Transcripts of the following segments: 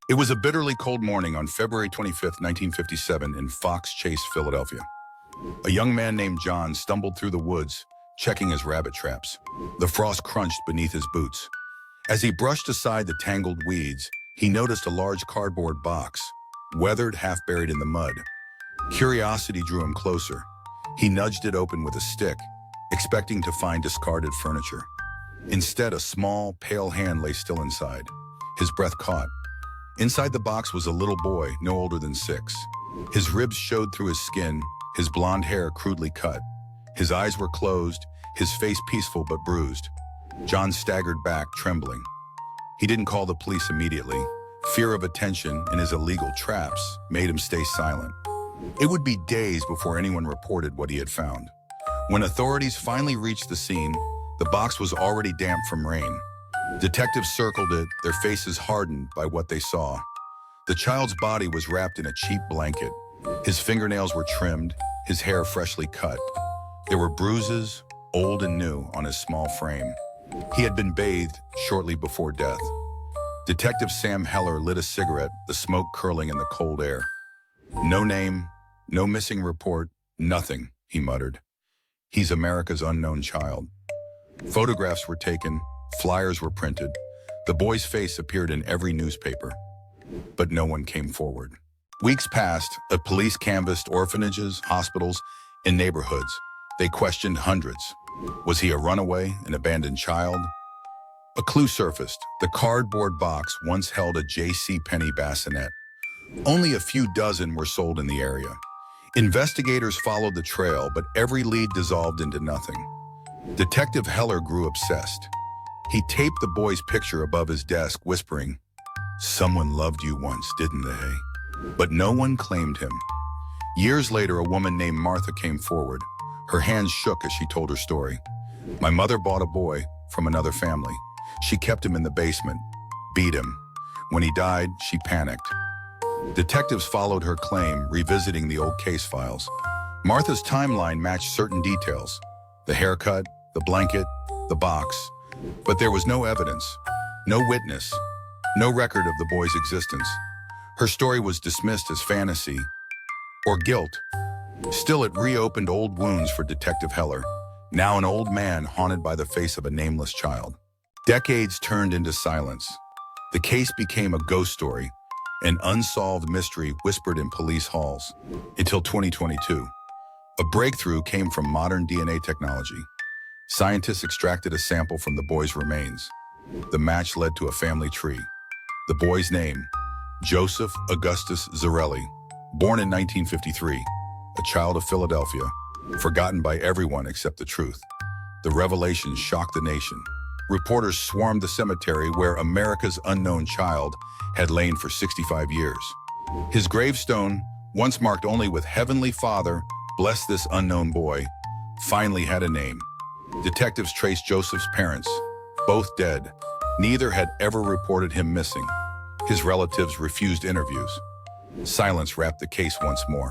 It was a bitterly cold morning on February 25th, 1957 in Fox Chase, Philadelphia. A young man named John stumbled through the woods, checking his rabbit traps. The frost crunched beneath his boots. As he brushed aside the tangled weeds, he noticed a large cardboard box, weathered, half buried in the mud. Curiosity drew him closer. He nudged it open with a stick, expecting to find discarded furniture. Instead, a small, pale hand lay still inside. His breath caught. Inside the box was a little boy, no older than 6. His ribs showed through his skin, his blonde hair crudely cut. His eyes were closed, his face peaceful but bruised. John staggered back, trembling. He didn't call the police immediately. Fear of attention and his illegal traps made him stay silent. It would be days before anyone reported what he had found. When authorities finally reached the scene, the box was already damp from rain. Detectives circled it, their faces hardened by what they saw. The child's body was wrapped in a cheap blanket. His fingernails were trimmed, his hair freshly cut. There were bruises, old and new, on his small frame. He had been bathed shortly before death. Detective Sam Heller lit a cigarette, the smoke curling in the cold air. "No name, no missing report, nothing," he muttered. "He's America's unknown child." Photographs were taken, flyers were printed. The boy's face appeared in every newspaper, but no one came forward. Weeks passed, police canvassed orphanages, hospitals, and neighborhoods. They questioned hundreds. Was he a runaway, an abandoned child? A clue surfaced. The cardboard box once held a J.C. Penney bassinet. Only a few dozen were sold in the area. Investigators followed the trail, but every lead dissolved into nothing. Detective Heller grew obsessed. He taped the boy's picture above his desk, whispering, "Someone loved you once, didn't they?" But no one claimed him. Years later, a woman named Martha came forward. Her hands shook as she told her story. "My mother bought a boy from another family. She kept him in the basement, beat him. When he died, she panicked." Detectives followed her claim, revisiting the old case files. Martha's timeline matched certain details: the haircut, the blanket, the box. But there was no evidence, no witness, no record of the boy's existence. Her story was dismissed as fantasy or guilt. Still, it reopened old wounds for Detective Heller, now an old man haunted by the face of a nameless child. Decades turned into silence. The case became a ghost story, an unsolved mystery whispered in police halls. Until 2022, a breakthrough came from modern DNA technology. Scientists extracted a sample from the boy's remains. The match led to a family tree. The boy's name, Joseph Augustus Zarelli, born in 1953, a child of Philadelphia, forgotten by everyone except the truth. The revelation shocked the nation. Reporters swarmed the cemetery where America's unknown child had lain for 65 years. His gravestone, once marked only with "Heavenly Father, bless this unknown boy," finally had a name. Detectives traced Joseph's parents, both dead. Neither had ever reported him missing. His relatives refused interviews. Silence wrapped the case once more.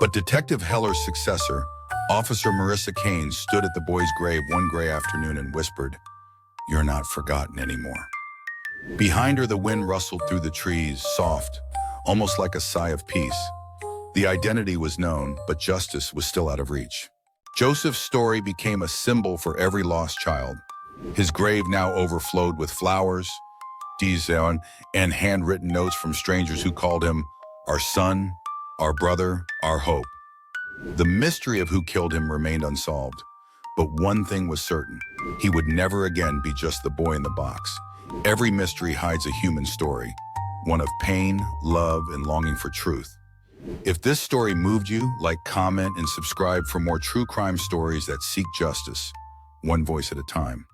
But Detective Heller's successor, Officer Marissa Kane, stood at the boy's grave one gray afternoon and whispered, "You're not forgotten anymore." Behind her, the wind rustled through the trees, soft, almost like a sigh of peace. The identity was known, but justice was still out of reach. Joseph's story became a symbol for every lost child. His grave now overflowed with flowers, and handwritten notes from strangers who called him our son, our brother, our hope. The mystery of who killed him remained unsolved, but one thing was certain: he would never again be just the boy in the box. Every mystery hides a human story, one of pain, love, and longing for truth. If this story moved you, like, comment, and subscribe for more true crime stories that seek justice, one voice at a time.